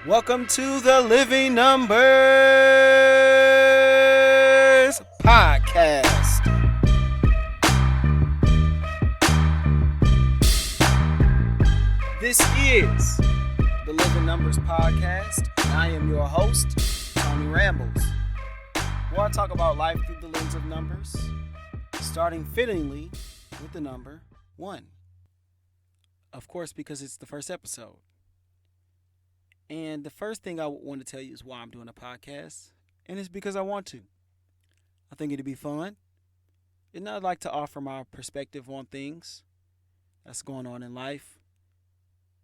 Welcome to the Living Numbers Podcast. This is the Living Numbers Podcast, and I am your host, Tony Rambles, where I talk about life through the lens of numbers, starting fittingly with the number 1. Of course, because it's the first episode. And the first thing I want to tell you is why I'm doing a podcast, and it's because I want to. I think it'd be fun, and I'd like to offer my perspective on things that's going on in life,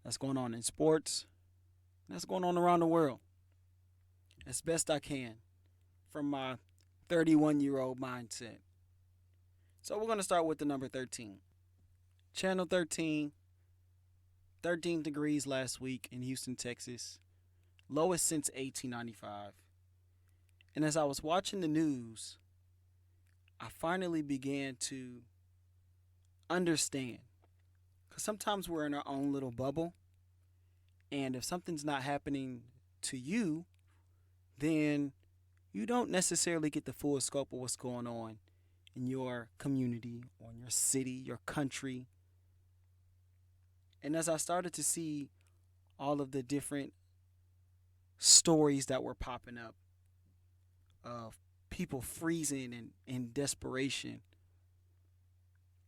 that's going on in sports, that's going on around the world, as best I can from my 31-year-old mindset. So we're going to start with the number 13. Channel 13 degrees last week in Houston, Texas. Lowest since 1895. And as I was watching the news, I finally began to understand. Because sometimes we're in our own little bubble. And if something's not happening to you, then you don't necessarily get the full scope of what's going on in your community, or in your city, your country. And as I started to see all of the different stories that were popping up of people freezing in desperation,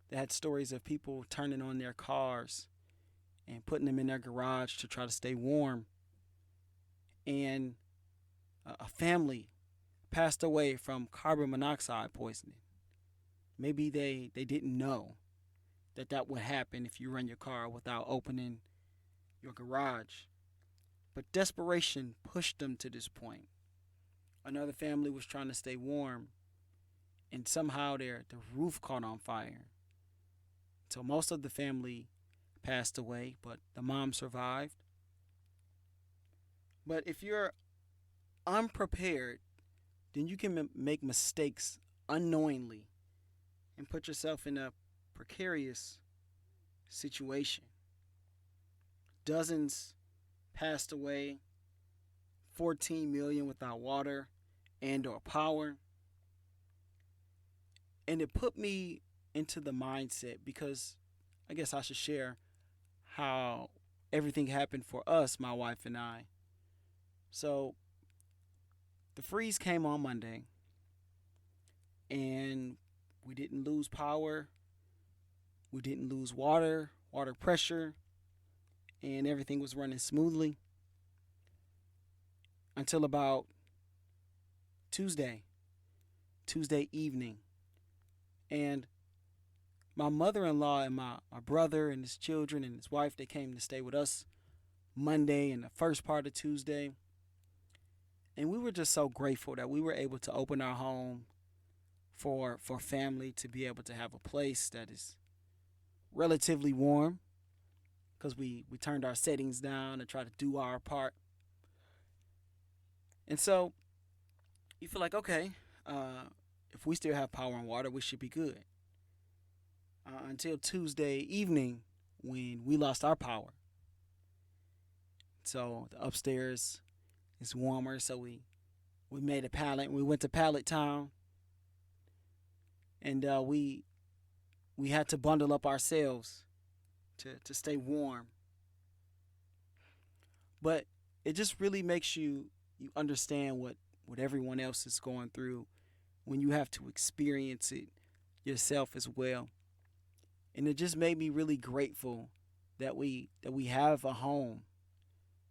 they had stories of people turning on their cars and putting them in their garage to try to stay warm. And a family passed away from carbon monoxide poisoning. Maybe they didn't know that would happen if you run your car without opening your garage. But desperation pushed them to this point. Another family was trying to stay warm, and somehow the roof caught on fire. So most of the family passed away, but the mom survived. But if you're unprepared, then you can make mistakes unknowingly and put yourself in a precarious situation. Dozens passed away, 14 million without water and or power. And it put me into the mindset, because I guess I should share how everything happened for us, my wife and I. So the freeze came on Monday, and we didn't lose power. We didn't lose water pressure, and everything was running smoothly until about Tuesday evening. And my mother-in-law and my brother and his children and his wife, they came to stay with us Monday and the first part of Tuesday. And we were just so grateful that we were able to open our home for family to be able to have a place that is relatively warm, because we turned our settings down and tried to do our part. And so you feel like, okay, if we still have power and water, we should be good. Until Tuesday evening, when we lost our power. So the upstairs is warmer, so we made a pallet. We went to Pallet Town, and we had to bundle up ourselves to stay warm. But it just really makes you understand what everyone else is going through when you have to experience it yourself as well. And it just made me really grateful that we have a home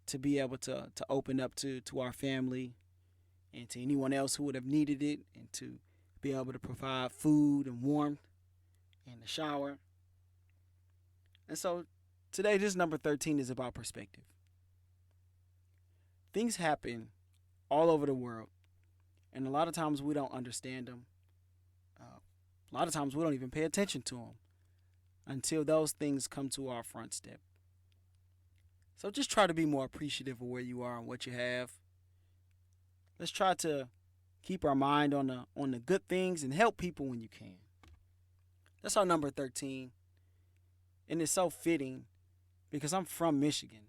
to be able to open up to our family and to anyone else who would have needed it, and to be able to provide food and warmth and a shower. And so today, this number 13 is about perspective. Things happen all over the world, and a lot of times we don't understand them. A lot of times we don't even pay attention to them until those things come to our front step. So just try to be more appreciative of where you are and what you have. Let's try to keep our mind on the good things and help people when you can. That's our number 13. And it's so fitting because I'm from Michigan.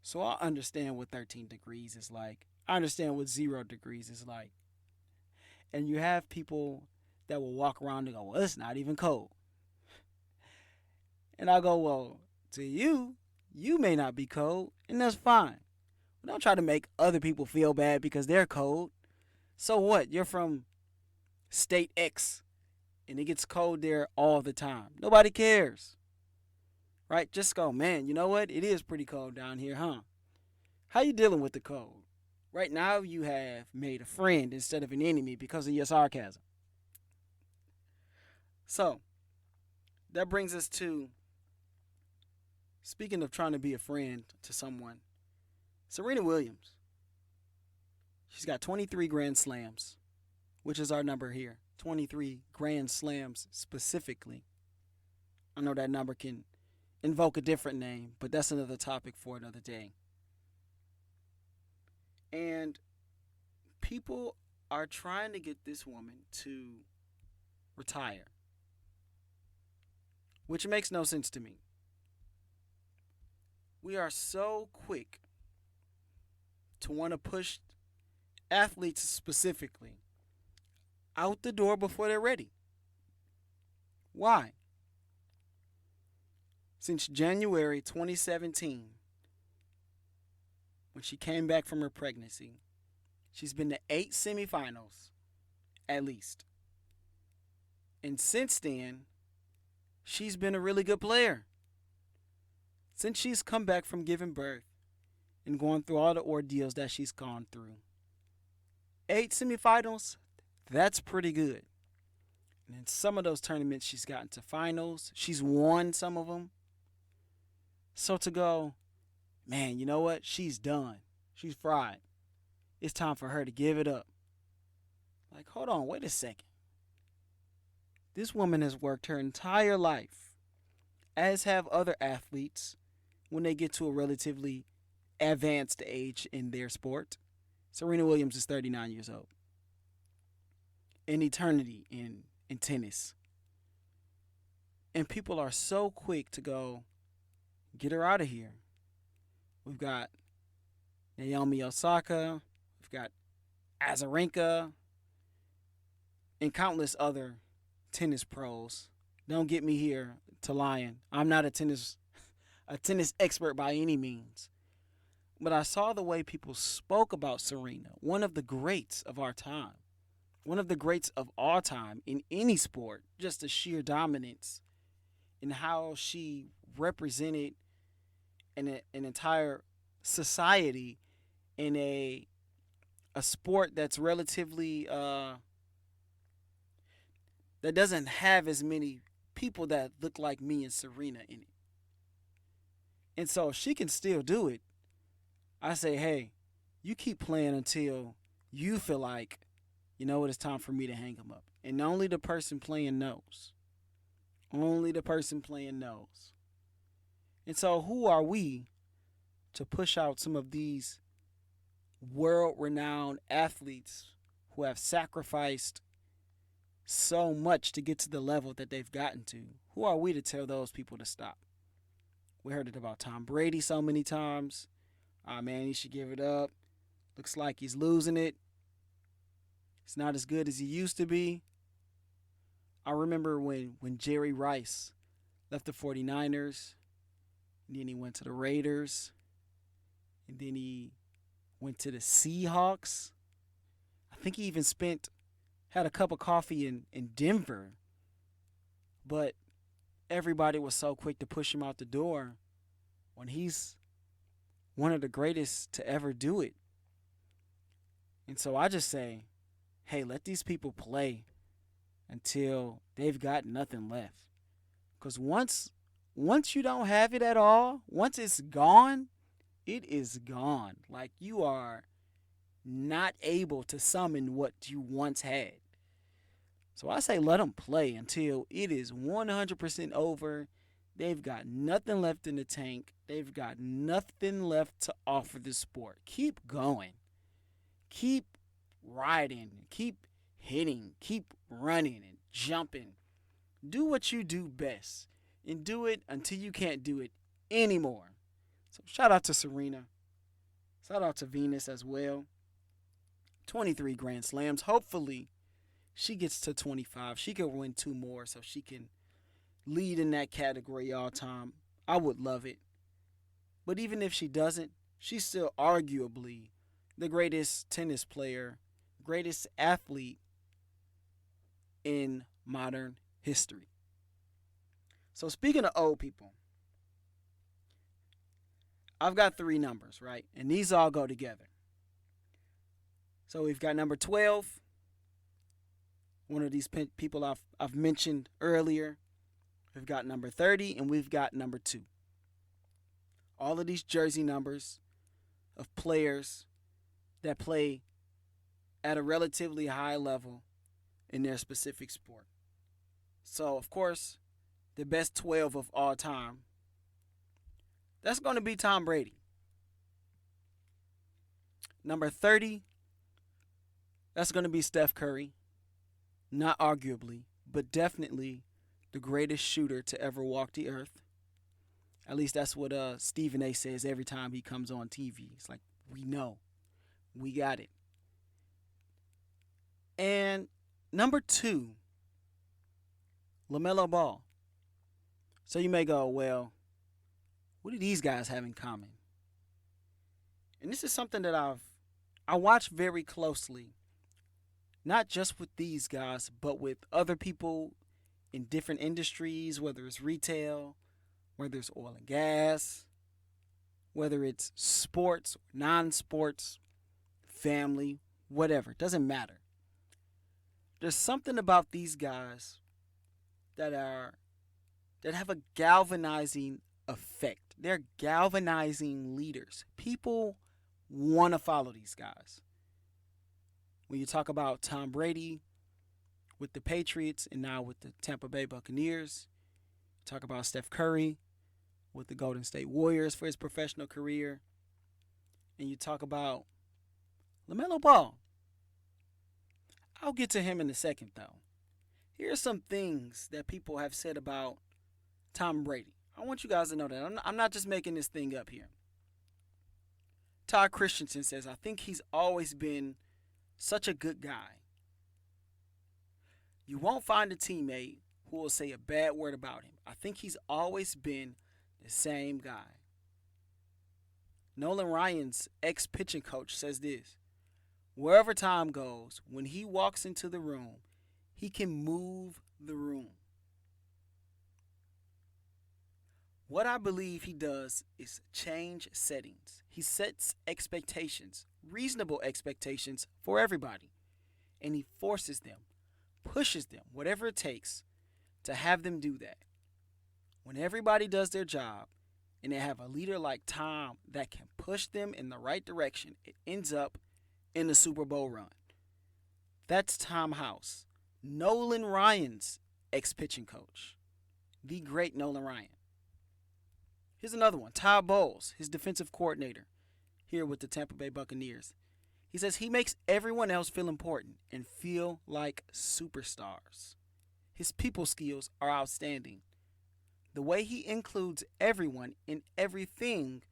So I understand what 13 degrees is like. I understand what 0 degrees is like. And you have people that will walk around and go, well, it's not even cold. And I go, well, to you, you may not be cold, and that's fine. But don't try to make other people feel bad because they're cold. So what? You're from state X, and it gets cold there all the time. Nobody cares, right? Just go, man, you know what? It is pretty cold down here, huh? How you dealing with the cold? Right now, you have made a friend instead of an enemy because of your sarcasm. So, that brings us to, speaking of trying to be a friend to someone, Serena Williams. She's got 23 Grand Slams, which is our number here. 23 Grand Slams specifically. I know that number can invoke a different name, but that's another topic for another day. And people are trying to get this woman to retire, which makes no sense to me. We are so quick to want to push athletes specifically out the door before they're ready. Why? Since January 2017, when she came back from her pregnancy, she's been to 8 semifinals, at least. And since then, she's been a really good player. Since she's come back from giving birth and going through all the ordeals that she's gone through, 8 semifinals, that's pretty good. And in some of those tournaments, she's gotten to finals. She's won some of them. So to go, man, you know what? She's done. She's fried. It's time for her to give it up. Like, hold on, wait a second. This woman has worked her entire life, as have other athletes when they get to a relatively advanced age in their sport. Serena Williams is 39 years old. An eternity in tennis. And people are so quick to go, get her out of here. We've got Naomi Osaka, we've got Azarenka, and countless other tennis pros. Don't get me here to lying. I'm not a tennis expert by any means. But I saw the way people spoke about Serena, one of the greats of our time, one of the greats of all time in any sport, just the sheer dominance and how she represented an entire society in a sport that's relatively that doesn't have as many people that look like me and Serena in it. And so if she can still do it, I say, hey, you keep playing until you feel like, you know what, it's time for me to hang him up. And only the person playing knows. Only the person playing knows. And so who are we to push out some of these world-renowned athletes who have sacrificed so much to get to the level that they've gotten to? Who are we to tell those people to stop? We heard it about Tom Brady so many times. Man, he should give it up. Looks like he's losing it. It's not as good as he used to be. I remember when Jerry Rice left the 49ers, and then he went to the Raiders, and then he went to the Seahawks. I think he even had a cup of coffee in Denver. But everybody was so quick to push him out the door when he's one of the greatest to ever do it. And so I just say, hey, let these people play until they've got nothing left. Because once you don't have it at all, once it's gone, it is gone. Like, you are not able to summon what you once had. So I say let them play until it is 100% over. They've got nothing left in the tank. They've got nothing left to offer the sport. Keep going. Keep riding. Keep hitting. Keep running and jumping. Do what you do best. And do it until you can't do it anymore. So shout out to Serena. Shout out to Venus as well. 23 Grand Slams. Hopefully, she gets to 25. She could win two more so she can lead in that category all time. I would love it. But even if she doesn't, she's still arguably the greatest tennis player, greatest athlete in modern history. So speaking of old people, I've got three numbers, right? And these all go together. So we've got number 12, one of these people I've mentioned earlier. We've got number 30, and we've got number 2. All of these jersey numbers of players that play at a relatively high level in their specific sport. So, of course, the best 12 of all time, that's going to be Tom Brady. Number 30, that's going to be Steph Curry. Not arguably, but definitely the greatest shooter to ever walk the earth. At least that's what Stephen A. says every time he comes on TV. It's like, we know. We got it. And number 2, LaMelo Ball. So you may go, well, what do these guys have in common? And this is something that I watch very closely, not just with these guys, but with other people in different industries, whether it's retail, whether it's oil and gas, whether it's sports, non-sports, family, whatever. It doesn't matter. There's something about these guys that have a galvanizing effect. They're galvanizing leaders. People want to follow these guys. When you talk about Tom Brady with the Patriots and now with the Tampa Bay Buccaneers, talk about Steph Curry with the Golden State Warriors for his professional career, and you talk about LaMelo Ball. I'll get to him in a second, though. Here are some things that people have said about Tom Brady. I want you guys to know that I'm not just making this thing up here. Todd Christensen says, I think he's always been such a good guy. You won't find a teammate who will say a bad word about him. I think he's always been the same guy. Nolan Ryan's ex-pitching coach says this. Wherever Tom goes, when he walks into the room, he can move the room. What I believe he does is change settings. He sets expectations, reasonable expectations for everybody, and he forces them, pushes them, whatever it takes, to have them do that. When everybody does their job and they have a leader like Tom that can push them in the right direction, it ends up in the Super Bowl run. That's Tom House, Nolan Ryan's ex-pitching coach, the great Nolan Ryan. Here's another one, Todd Bowles, his defensive coordinator here with the Tampa Bay Buccaneers. He says he makes everyone else feel important and feel like superstars. His people skills are outstanding. The way he includes everyone in everything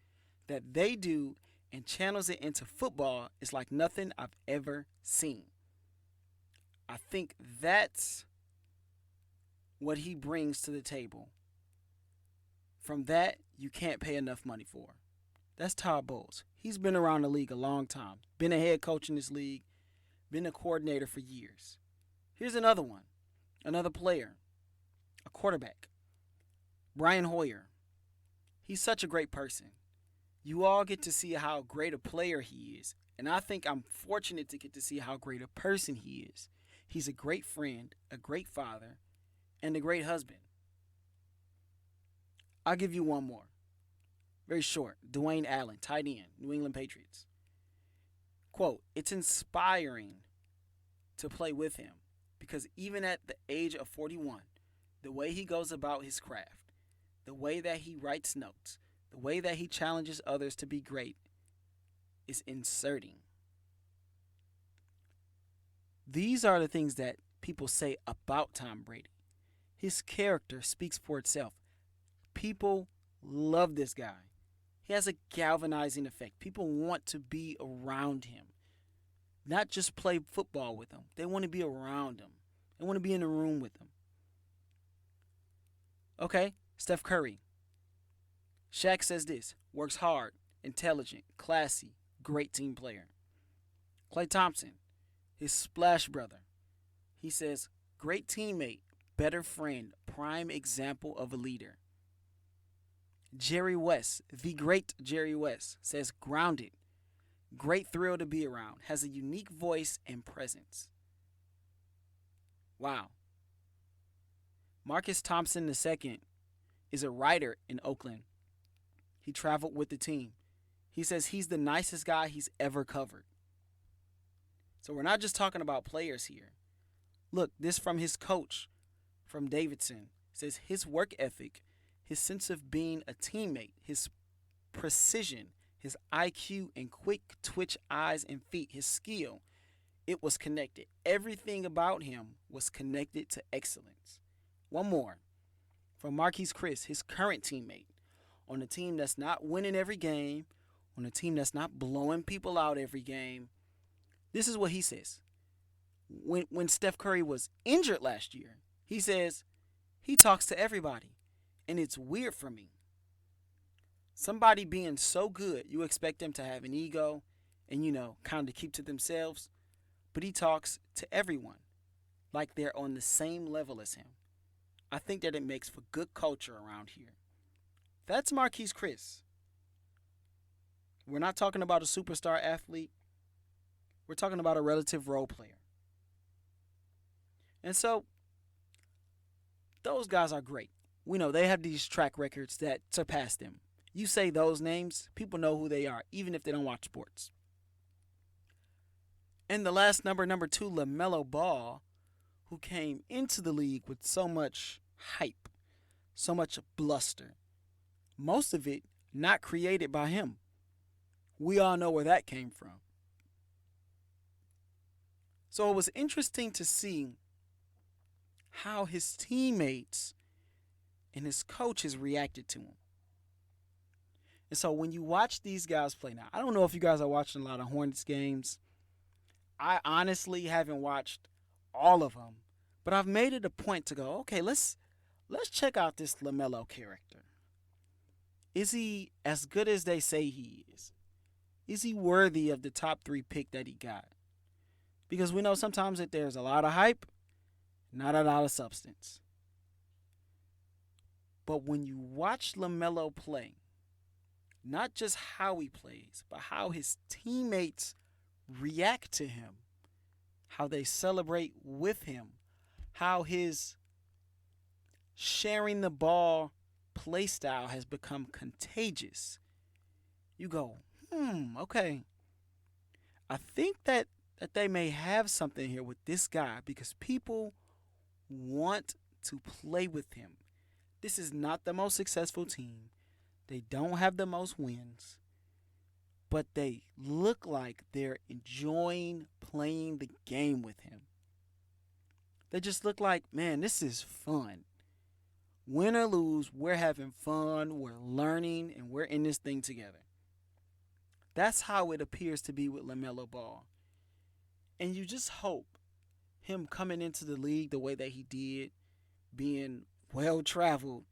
that they do and channels it into football is like nothing I've ever seen. I think that's what he brings to the table. From that, you can't pay enough money for. That's Todd Bowles. He's been around the league a long time. Been a head coach in this league. Been a coordinator for years. Here's another one. Another player. A quarterback. Brian Hoyer. He's such a great person. You all get to see how great a player he is. And I think I'm fortunate to get to see how great a person he is. He's a great friend, a great father, and a great husband. I'll give you one more. Very short. Dwayne Allen, tight end, New England Patriots. Quote, it's inspiring to play with him because even at the age of 41, the way he goes about his craft, the way that he writes notes, the way that he challenges others to be great is inserting. These are the things that people say about Tom Brady. His character speaks for itself. People love this guy. He has a galvanizing effect. People want to be around him, not just play football with him. They want to be around him. They want to be in the room with him. Okay, Steph Curry. Shaq says this: works hard, intelligent, classy, great team player. Klay Thompson, his splash brother. He says, great teammate, better friend, prime example of a leader. Jerry West, the great Jerry West, says grounded, great thrill to be around, has a unique voice and presence. Wow. Marcus Thompson II is a writer in Oakland. He traveled with the team. He says he's the nicest guy he's ever covered. So we're not just talking about players here. Look, this from his coach, from Davidson, says his work ethic, his sense of being a teammate, his precision, his IQ and quick twitch eyes and feet, his skill, it was connected. Everything about him was connected to excellence. One more from Marquise Chris, his current teammate, on a team that's not winning every game, on a team that's not blowing people out every game. This is what he says. When Steph Curry was injured last year, he says he talks to everybody, and it's weird for me. Somebody being so good, you expect them to have an ego and, kind of keep to themselves, but he talks to everyone like they're on the same level as him. I think that it makes for good culture around here. That's Marquise Chris. We're not talking about a superstar athlete. We're talking about a relative role player. And so, those guys are great. We know they have these track records that surpass them. You say those names, people know who they are, even if they don't watch sports. And the last number 2, LaMelo Ball, who came into the league with so much hype, so much bluster. Most of it not created by him. We all know where that came from. So it was interesting to see how his teammates and his coaches reacted to him. And so when you watch these guys play now, I don't know if you guys are watching a lot of Hornets games. I honestly haven't watched all of them, but I've made it a point to go, okay, let's check out this LaMelo character. Is he as good as they say he is? Is he worthy of the top 3 pick that he got? Because we know sometimes that there's a lot of hype, not a lot of substance. But when you watch LaMelo play, not just how he plays, but how his teammates react to him, how they celebrate with him, how his sharing the ball play style has become contagious. You go, okay. I think that they may have something here with this guy because people want to play with him. This is not the most successful team. They don't have the most wins, but they look like they're enjoying playing the game with him. They just look like, man, this is fun. Win or lose, we're having fun, we're learning, and we're in this thing together. That's how it appears to be with LaMelo Ball. And you just hope him coming into the league the way that he did, being well-traveled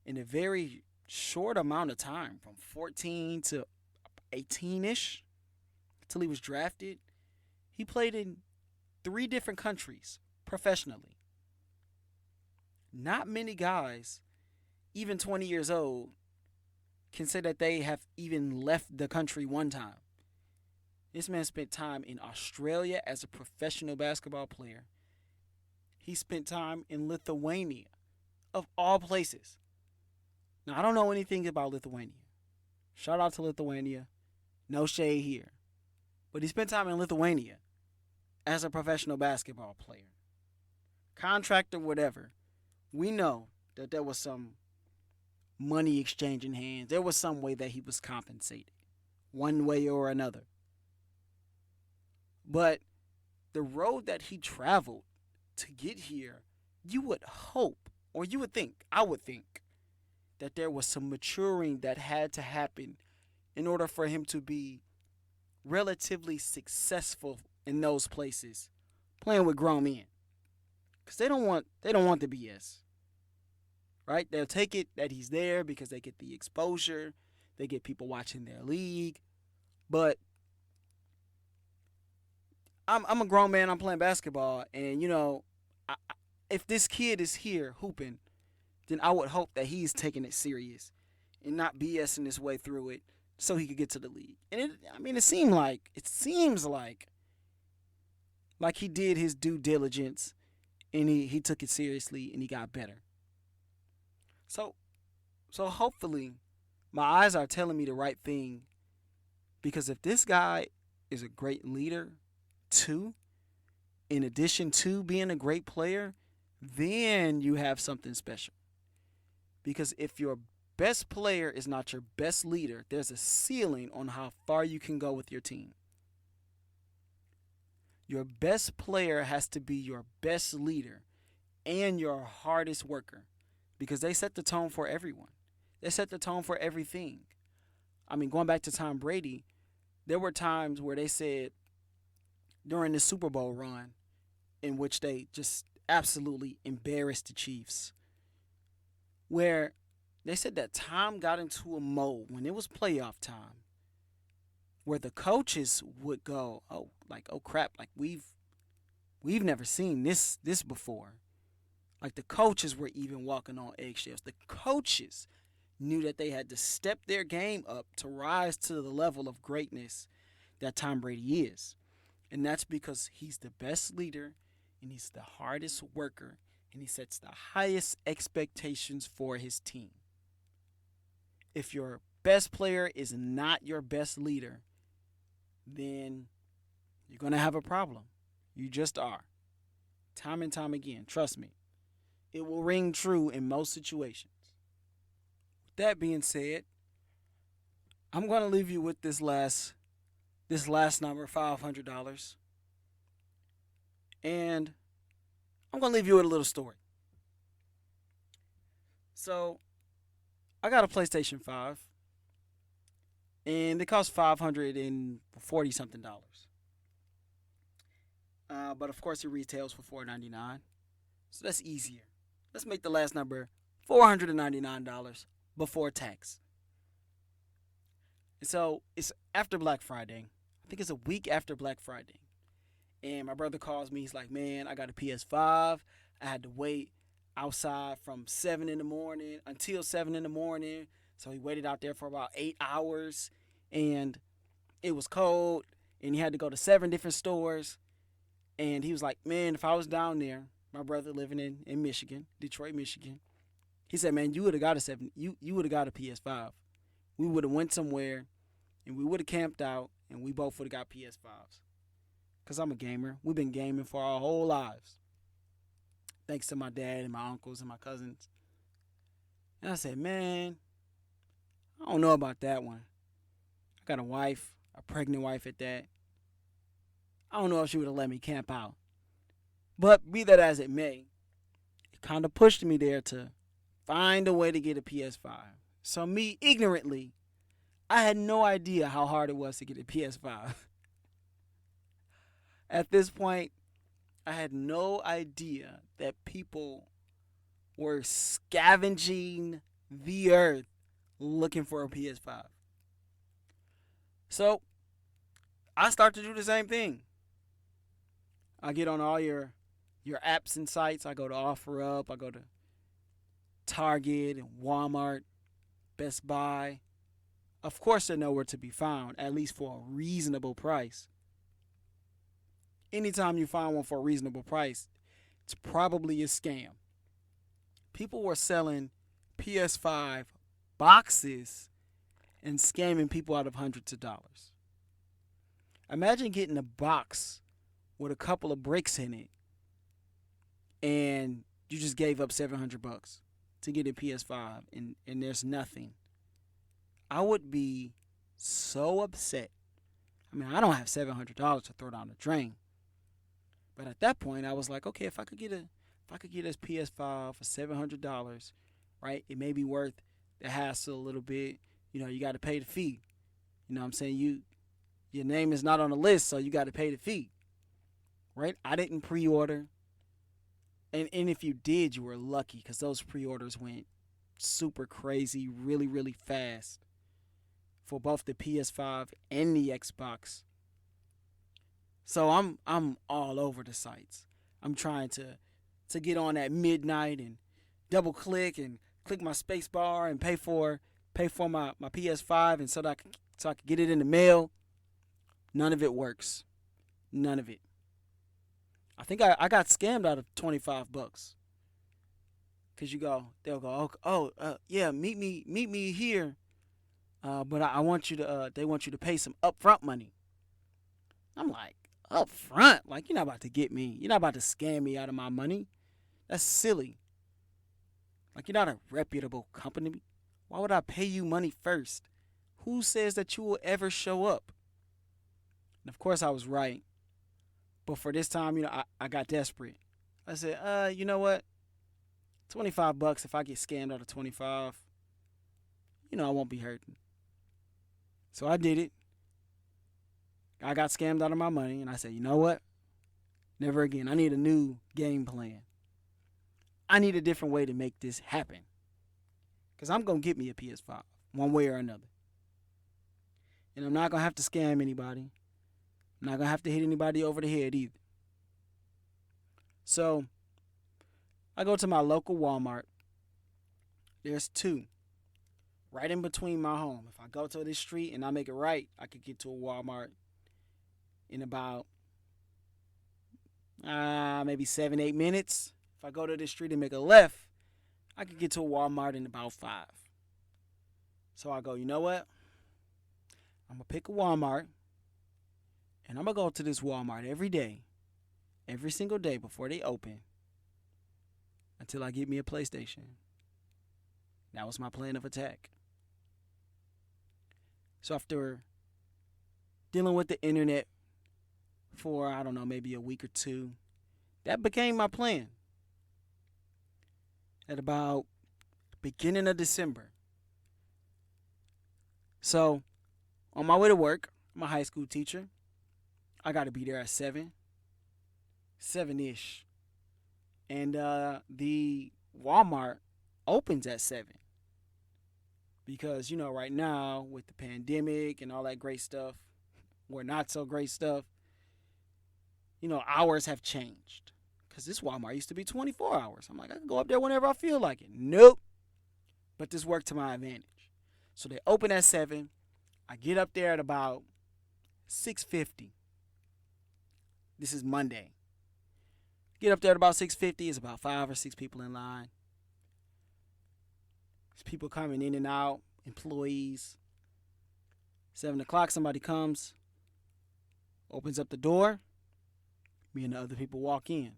in a very short amount of time, from 14 to 18-ish, until he was drafted. He played in 3 different countries professionally. Not many guys, even 20 years old, can say that they have even left the country one time. This man spent time in Australia as a professional basketball player. He spent time in Lithuania, of all places. Now, I don't know anything about Lithuania. Shout out to Lithuania. No shade here. But he spent time in Lithuania as a professional basketball player. Contractor, whatever. We know that there was some money exchanging hands. There was some way that he was compensated, one way or another. But the road that he traveled to get here, you would hope, or you would think, I would think, that there was some maturing that had to happen in order for him to be relatively successful in those places, playing with grown men, because they don't want the BS, right? They'll take it that he's there because they get the exposure, they get people watching their league, but I'm a grown man. I'm playing basketball, and if this kid is here hooping, then I would hope that he's taking it serious and not BSing his way through it so he could get to the league. And it seemed like he did his due diligence and he took it seriously and he got better. So so hopefully my eyes are telling me the right thing, because if this guy is a great leader too, in addition to being a great player, then you have something special. Because if your best player is not your best leader, there's a ceiling on how far you can go with your team. Your best player has to be your best leader and your hardest worker, because they set the tone for everyone. They set the tone for everything. I mean, going back to Tom Brady, there were times where they said during the Super Bowl run in which they just absolutely embarrassed the Chiefs, where they said that Tom got into a mode when it was playoff time where the coaches would go, "Oh, like, oh crap, like we've never seen this before." Like, the coaches were even walking on eggshells. The coaches knew that they had to step their game up to rise to the level of greatness that Tom Brady is. And that's because he's the best leader and he's the hardest worker and he sets the highest expectations for his team. If your best player is not your best leader, then you're going to have a problem. You just are. Time and time again. Trust me. It will ring true in most situations. With that being said, I'm going to leave you with this last number, $500. And I'm going to leave you with a little story. So, I got a PlayStation 5, and it costs $540 something. But of course, it retails for $499. So that's easier. Let's make the last number $499 before tax. And so it's after Black Friday. I think it's a week after Black Friday. And my brother calls me. He's like, "Man, I got a PS5. I had to wait outside from 7 in the morning until 7 in the morning." So he waited out there for about 8 hours. And it was cold. And he had to go to 7 different stores. And he was like, "Man, if I was down there," my brother living in Michigan, Detroit, Michigan. He said, "Man, you would have got you would have got a PS5. We would have went somewhere and we would have camped out and we both would have got PS5s." Cause I'm a gamer. We've been gaming for our whole lives. Thanks to my dad and my uncles and my cousins. And I said, "Man, I don't know about that one. I got a wife, a pregnant wife at that. I don't know if she would have let me camp out." But be that as it may, it kind of pushed me there to find a way to get a PS5. So me, ignorantly, I had no idea how hard it was to get a PS5. At this point, I had no idea that people were scavenging the earth looking for a PS5. So I start to do the same thing. I get on all your apps and sites. I go to OfferUp. I go to Target and Walmart, Best Buy. Of course, they're nowhere to be found, at least for a reasonable price. Anytime you find one for a reasonable price, it's probably a scam. People were selling PS5 boxes and scamming people out of hundreds of dollars. Imagine getting a box with a couple of bricks in it and you just gave up $700 to get a PS5 and there's nothing. I would be so upset. I mean, I don't have $700 to throw down the drain. But at that point, I was like, okay, if I could get this PS5 for $700, right? It may be worth the hassle a little bit. You got to pay the fee. You know what I'm saying? Your name is not on the list, so you got to pay the fee. Right? I didn't pre-order. And if you did, you were lucky because those pre-orders went super crazy, really, really fast for both the PS5 and the Xbox. So I'm all over the sites. I'm trying to get on at midnight and double click and click my space bar and pay for my PS5 and so I can get it in the mail. None of it works. None of it. I think I got scammed out of $25. Cause they'll go, yeah, meet me here. But I want you to, they want you to pay some upfront money. I'm like, upfront? Like, you're not about to get me. You're not about to scam me out of my money. That's silly. Like, you're not a reputable company. Why would I pay you money first? Who says that you will ever show up? And of course, I was right. But for this time, I got desperate. I said, you know what? $25 if I get scammed out of 25, I won't be hurting. So I did it. I got scammed out of my money, and I said, you know what? Never again. I need a new game plan. I need a different way to make this happen. Because I'm going to get me a PS5, one way or another. And I'm not going to have to scam anybody. I'm not going to have to hit anybody over the head either. So, I go to my local Walmart. There's two right in between my home. If I go to this street and I make it right, I could get to a Walmart in about maybe 7-8 minutes. If I go to this street and make a left, I could get to a Walmart in about 5. So I go, you know what? I'm going to pick a Walmart, and I'm going to go to this Walmart every single day before they open, until I get me a PlayStation. That was my plan of attack. So after dealing with the internet for, I don't know, maybe a week or two, that became my plan. At about beginning of December. So, on my way to work, I'm a high school teacher. I got to be there at 7-ish. And the Walmart opens at 7. Because, right now, with the pandemic and all that great stuff, or not so great stuff, hours have changed. Because this Walmart used to be 24 hours. I'm like, I can go up there whenever I feel like it. Nope. But this worked to my advantage. So they open at 7. I get up there at about 6:50. This is Monday. Get up there at about 6:50. It's about 5 or 6 people in line. There's people coming in and out, employees. 7 o'clock, somebody comes, opens up the door. Me and the other people walk in.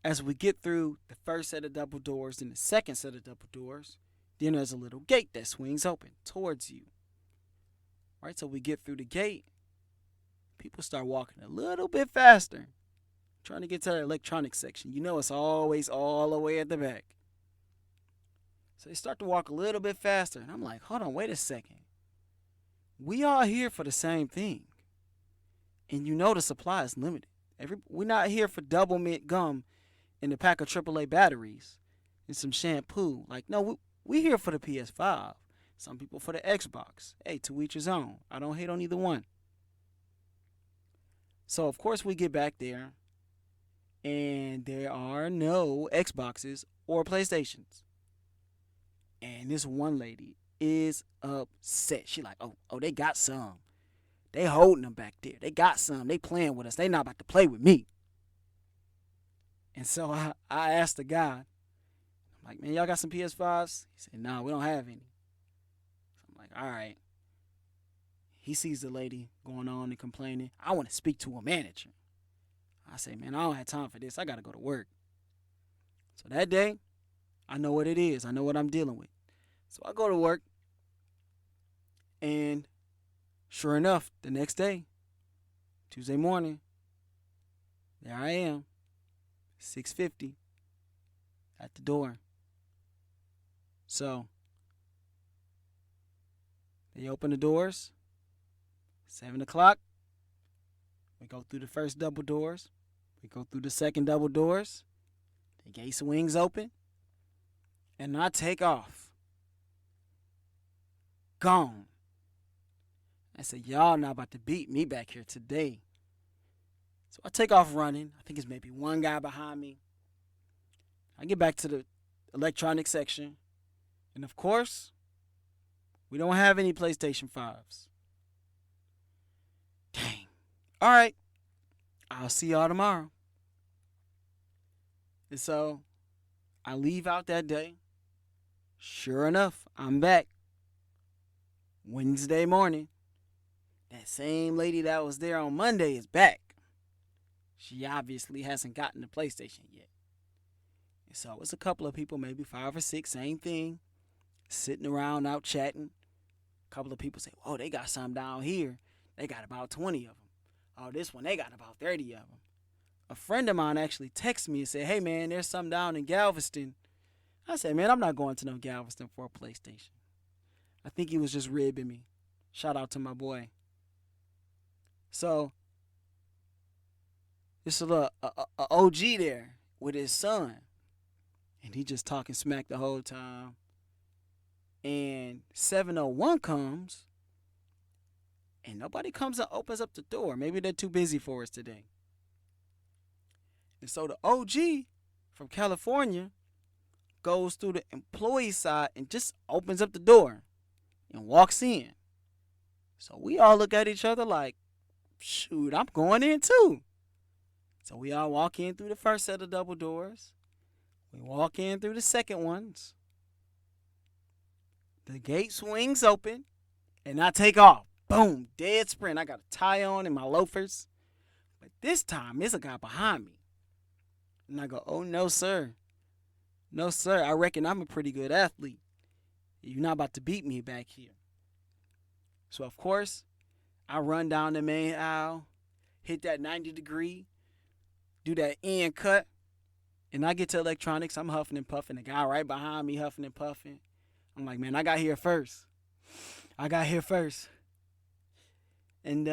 As we get through the first set of double doors and the second set of double doors, then there's a little gate that swings open towards you. Right, so we get through the gate. People start walking a little bit faster, trying to get to the electronics section. It's always all the way at the back. So they start to walk a little bit faster, and I'm like, hold on, wait a second. We all here for the same thing. And the supply is limited. We're not here for double mint gum and a pack of AAA batteries and some shampoo. Like, no, we here for the PS5. Some people for the Xbox. Hey, to each his own. I don't hate on either one. So, of course, we get back there, and there are no Xboxes or PlayStations. And this one lady is upset. She like, oh, they got some. They holding them back there. They got some. They playing with us. They not about to play with me. And so I asked the guy, I'm like, man, y'all got some PS5s? He said, no, we don't have any. So I'm like, all right. He sees the lady going on and complaining. I want to speak to a manager. I say, man, I don't have time for this. I got to go to work. So that day, I know what it is. I know what I'm dealing with. So I go to work. And sure enough, the next day, Tuesday morning, there I am, 6:50 at the door. So They open the doors. 7 o'clock. We go through the first double doors. We go through the second double doors. The gate swings open. And I take off. Gone. I said, y'all not about to beat me back here today. So I take off running. I think it's maybe one guy behind me. I get back to the electronic section. And of course, we don't have any PlayStation 5s. Dang. All right. I'll see y'all tomorrow. And so I leave out that day. Sure enough, I'm back. Wednesday morning. That same lady that was there on Monday is back. She obviously hasn't gotten the PlayStation yet. And so it's a couple of people, maybe 5 or 6, same thing, sitting around out chatting. A couple of people say, oh, they got some down here. They got about 20 of them. Oh, this one, they got about 30 of them. A friend of mine actually texted me and said, hey, man, there's some down in Galveston. I said, man, I'm not going to no Galveston for a PlayStation. I think he was just ribbing me. Shout out to my boy. So, there's a little OG there with his son. And he just talking smack the whole time. And 701 comes. And nobody comes and opens up the door. Maybe they're too busy for us today. And so the OG from California goes through the employee side and just opens up the door and walks in. So we all look at each other like, shoot, I'm going in too. So we all walk in through the first set of double doors. We walk in through the second ones. The gate swings open and I take off. Boom, dead sprint. I got a tie on and my loafers. But this time, there's a guy behind me. And I go, oh, no, sir. No, sir. I reckon I'm a pretty good athlete. You're not about to beat me back here. So, of course, I run down the main aisle, hit that 90 degree, do that end cut, and I get to electronics. I'm huffing and puffing. The guy right behind me huffing and puffing. I'm like, man, I got here first. And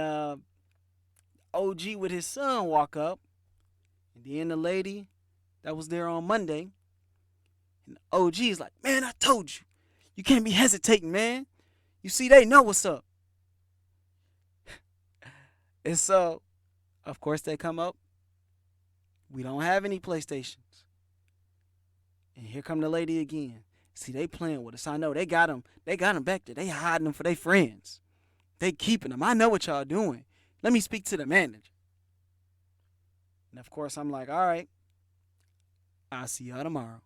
OG with his son walk up. And then the lady that was there on Monday. And OG is like, man, I told you. You can't be hesitating, man. You see, they know what's up. And so, of course, they come up. We don't have any PlayStations. And here come the lady again. See, they playing with us. I know they got them. They got them back there. They hiding them for their friends. They keeping them. I know what y'all doing. Let me speak to the manager. And of course, I'm like, all right, I'll see y'all tomorrow.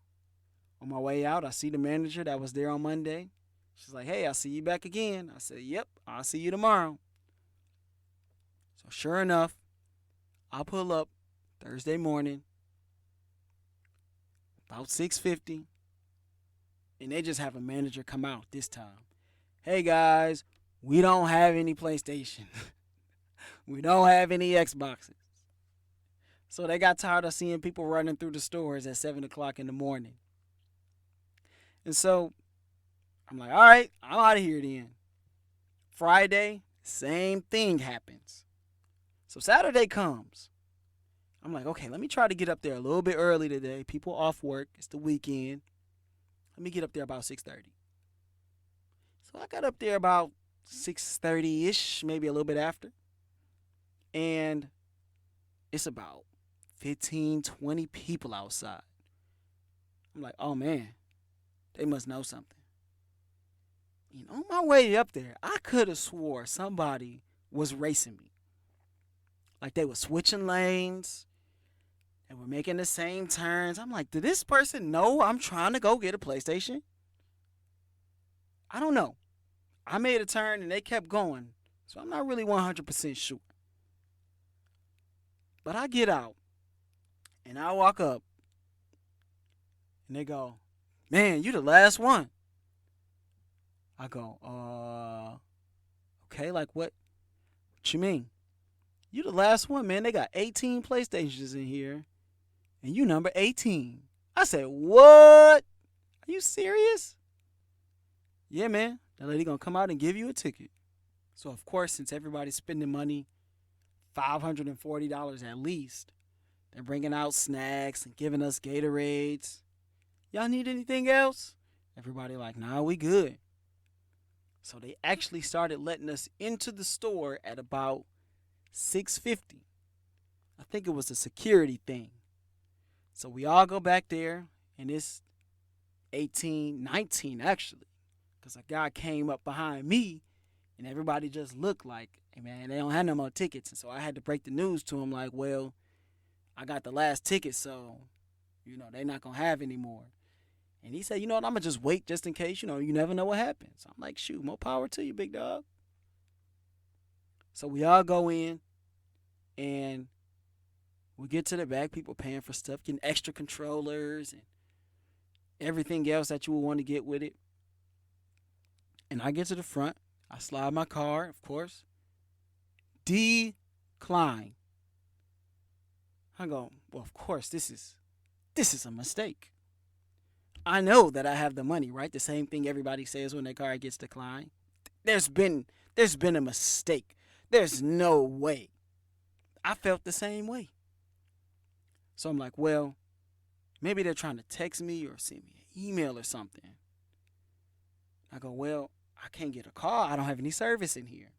On my way out, I see the manager that was there on Monday. She's like, hey, I'll see you back again. I said, yep, I'll see you tomorrow. So sure enough, I pull up Thursday morning, about 6:50, and they just have a manager come out this time. Hey, guys. We don't have any PlayStation. We don't have any Xboxes. So they got tired of seeing people running through the stores at 7 o'clock in the morning. And so I'm like, all right, I'm out of here then. Friday, same thing happens. So Saturday comes. I'm like, okay, let me try to get up there a little bit early today. People off work. It's the weekend. Let me get up there about 6:30. So I got up there about 6:30-ish, maybe a little bit after. And it's about 15, 20 people outside. I'm like, oh, man, they must know something. And on my way up there, I could have swore somebody was racing me. Like they were switching lanes. They were making the same turns. I'm like, did this person know I'm trying to go get a PlayStation? I don't know. I made a turn and they kept going. So I'm not really 100% sure. But I get out and I walk up and they go, man, you the last one. I go, okay, like what? What you mean? You the last one, man. They got 18 PlayStations in here and you number 18. I said, what? Are you serious? Yeah, man. the lady gonna come out and give you a ticket. So of course, since everybody's spending money, $540 at least, they're bringing out snacks and giving us Gatorades. Y'all need anything else? Everybody like, nah, we good. So they actually started letting us into the store at about 6:50. I think it was a security thing. So we all go back there, and it's 19 actually, because a guy came up behind me, and everybody just looked like, hey man, they don't have no more tickets. And so I had to break the news to him like, well, I got the last ticket, so, they're not going to have any more. And he said, you know what, I'm going to just wait just in case, you never know what happens. I'm like, shoot, more power to you, big dog. So we all go in, and we get to the back, people paying for stuff, getting extra controllers and everything else that you would want to get with it. And I get to the front. I slide my card, of course. Decline. I go, well, of course, this is a mistake. I know that I have the money, right? The same thing everybody says when their card gets declined. There's been a mistake. There's no way. I felt the same way. So I'm like, well, maybe they're trying to text me or send me an email or something. I go, well, I can't get a call. I don't have any service in here.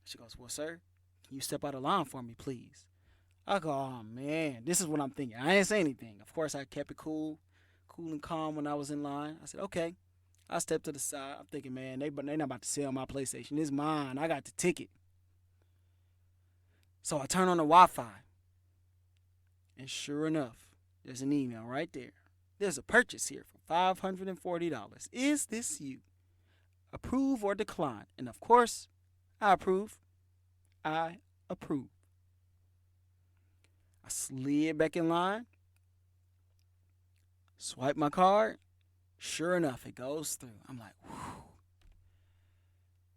She goes, well, sir, can you step out of line for me, please? I go, oh, man, this is what I'm thinking. I didn't say anything. Of course, I kept it cool and calm when I was in line. I said, okay. I stepped to the side. I'm thinking, man, they not about to sell my PlayStation. It's mine. I got the ticket. So I turn on the Wi-Fi. And sure enough, there's an email right there. There's a purchase here for $540. Is this you? Approve or decline? And of course, I approve. I approve. I slid back in line. Swipe my card. Sure enough, it goes through. I'm like, whew.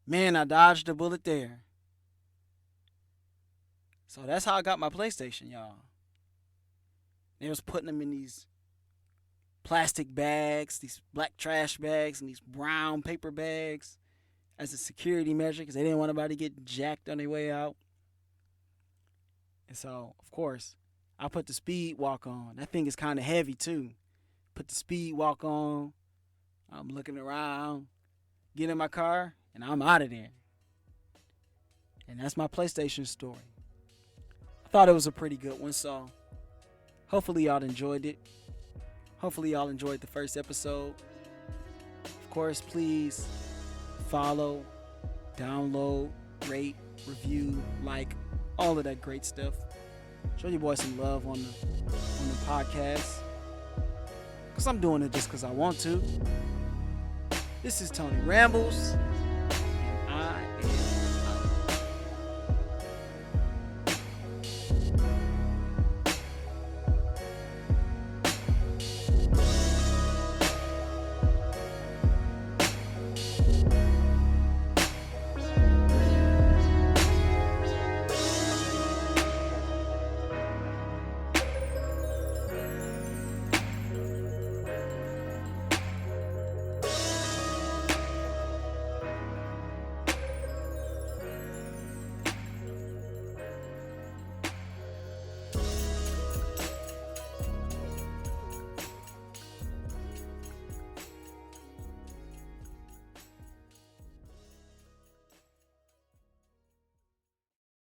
Man, I dodged a bullet there. So that's how I got my PlayStation, y'all. They was putting them in these plastic bags, these black trash bags, and these brown paper bags as a security measure because they didn't want anybody to get jacked on their way out. And so, of course, I put the speed walk on. That thing is kind of heavy, too. Put the speed walk on. I'm looking around, get in my car, and I'm out of there. And that's my PlayStation story. I thought it was a pretty good one, so hopefully y'all enjoyed it. Hopefully y'all enjoyed the first episode. Of course, please follow, download, rate, review, like, all of that great stuff. Show your boy some love on the podcast. Because I'm doing it just because I want to. This is Tony Rambles.